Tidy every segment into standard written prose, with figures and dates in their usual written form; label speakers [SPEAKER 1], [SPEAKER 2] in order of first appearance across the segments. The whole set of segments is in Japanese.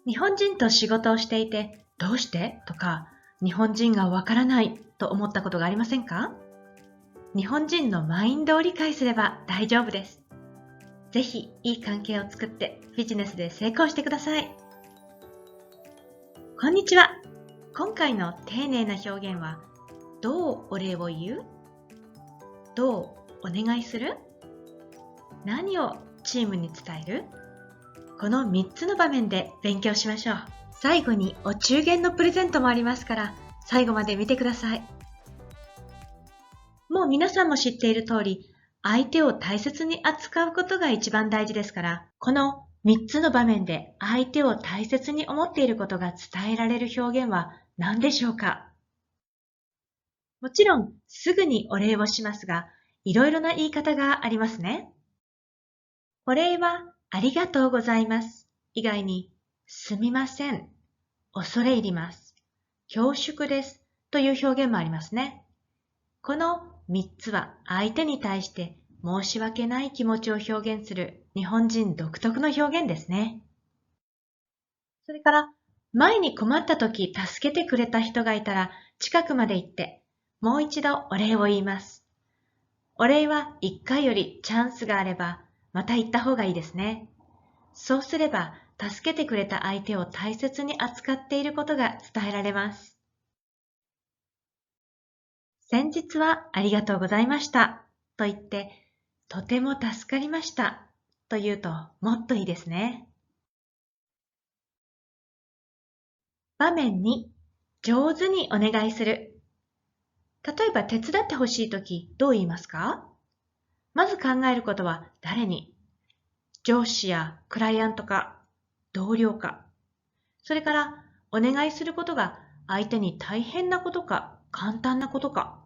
[SPEAKER 1] 日本人と仕事をしていて、どうしてとか、日本人がわからないと思ったことがありませんか？日本人のマインドを理解すれば大丈夫です。ぜひいい関係を作ってビジネスで成功してください。こんにちは。今回の丁寧な表現は、どうお礼を言う？どうお願いする？何をチームに伝える？この3つの場面で勉強しましょう。最後にお中元のプレゼントもありますから、最後まで見てください。もう皆さんも知っている通り、相手を大切に扱うことが一番大事ですから、この3つの場面で相手を大切に思っていることが伝えられる表現は何でしょうか？もちろん、すぐにお礼をしますが、いろいろな言い方がありますね。お礼は、ありがとうございます。以外に、すみません、恐れ入ります、恐縮ですという表現もありますね。この3つは相手に対して申し訳ない気持ちを表現する日本人独特の表現ですね。それから、前に困った時助けてくれた人がいたら近くまで行ってもう一度お礼を言います。お礼は1回よりチャンスがあればまた言った方がいいですね。そうすれば助けてくれた相手を大切に扱っていることが伝えられます。先日はありがとうございましたと言って、とても助かりましたと言うともっといいですね。場面2、上手にお願いする。例えば手伝ってほしいときどう言いますか？まず考えることは誰に？上司やクライアントか、同僚か。それからお願いすることが相手に大変なことか、簡単なことか。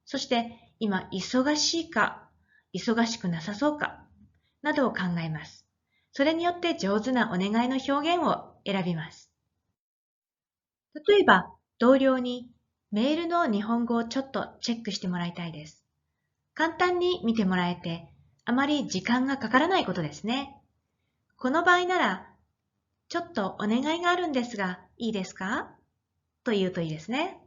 [SPEAKER 1] そして今忙しいか、忙しくなさそうか、などを考えます。それによって上手なお願いの表現を選びます。例えば、同僚にメールの日本語をちょっとチェックしてもらいたいです。簡単に見てもらえて、あまり時間がかからないことですね。この場合なら、ちょっとお願いがあるんですが、いいですか？と言うといいですね。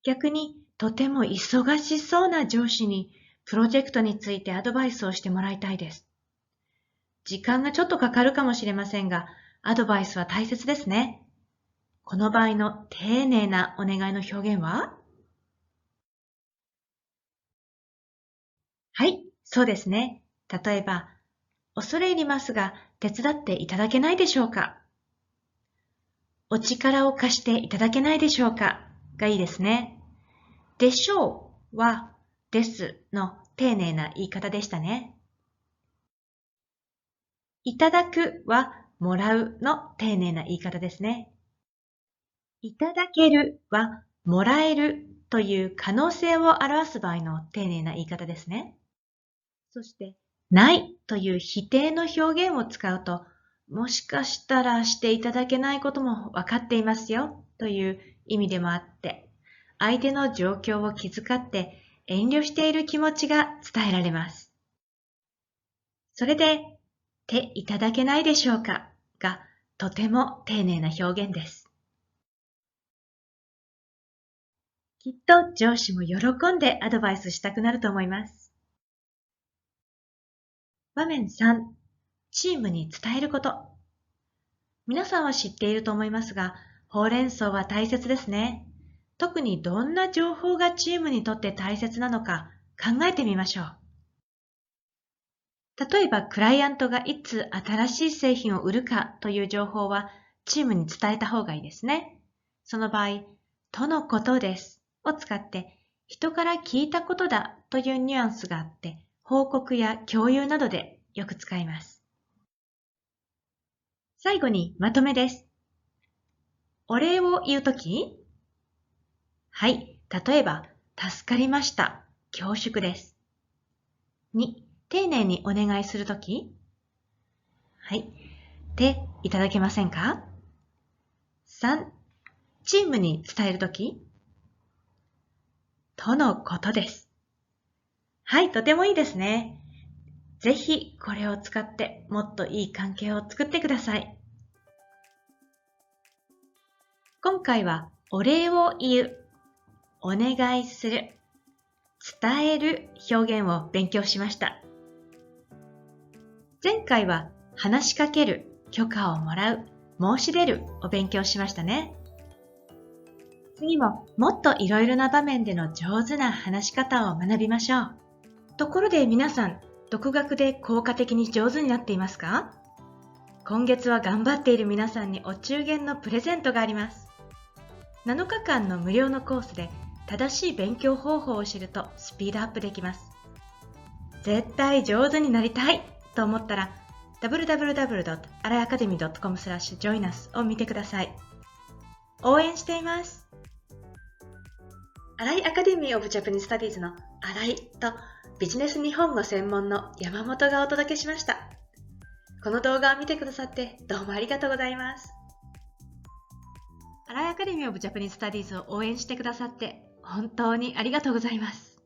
[SPEAKER 1] 逆に、とても忙しそうな上司に、プロジェクトについてアドバイスをしてもらいたいです。時間がちょっとかかるかもしれませんが、アドバイスは大切ですね。この場合の丁寧なお願いの表現は？はい、そうですね。例えば、恐れ入りますが、手伝っていただけないでしょうか？お力を貸していただけないでしょうか？がいいですね。でしょうは、ですの丁寧な言い方でしたね。いただくは、もらうの丁寧な言い方ですね。いただけるは、もらえるという可能性を表す場合の丁寧な言い方ですね。そして、ないという否定の表現を使うと、もしかしたらしていただけないことも分かっていますよという意味でもあって、相手の状況を気遣って遠慮している気持ちが伝えられます。それで、手いただけないでしょうかがとても丁寧な表現です。きっと上司も喜んでアドバイスしたくなると思います。場面3、チームに伝えること。皆さんは知っていると思いますが、ほうれん草は大切ですね。特にどんな情報がチームにとって大切なのか考えてみましょう。例えば、クライアントがいつ新しい製品を売るかという情報はチームに伝えた方がいいですね。その場合、とのことですを使って人から聞いたことだというニュアンスがあって、報告や共有などでよく使います。最後にまとめです。お礼を言うとき、はい、例えば、助かりました、恐縮です。2、丁寧にお願いするとき、はい、手いただけませんか？ 3、チームに伝えるとき、とのことです。はい、とてもいいですね。ぜひこれを使ってもっといい関係を作ってください。今回はお礼を言う、お願いする、伝える表現を勉強しました。前回は話しかける、許可をもらう、申し出るを勉強しましたね。次ももっといろいろな場面での上手な話し方を学びましょう。ところで皆さん、独学で効果的に上手になっていますか？今月は頑張っている皆さんにお中元のプレゼントがあります。7日間の無料のコースで正しい勉強方法を知るとスピードアップできます。絶対上手になりたいと思ったら www.araiacademy.com/joinus を見てください。応援しています。新井アカデミーオブジャパニーズスタディーズの新井とビジネス日本語専門の山本がお届けしました。この動画を見てくださってどうもありがとうございます。新井アカデミーオブジャパニーズスタディーズを応援してくださって本当にありがとうございます。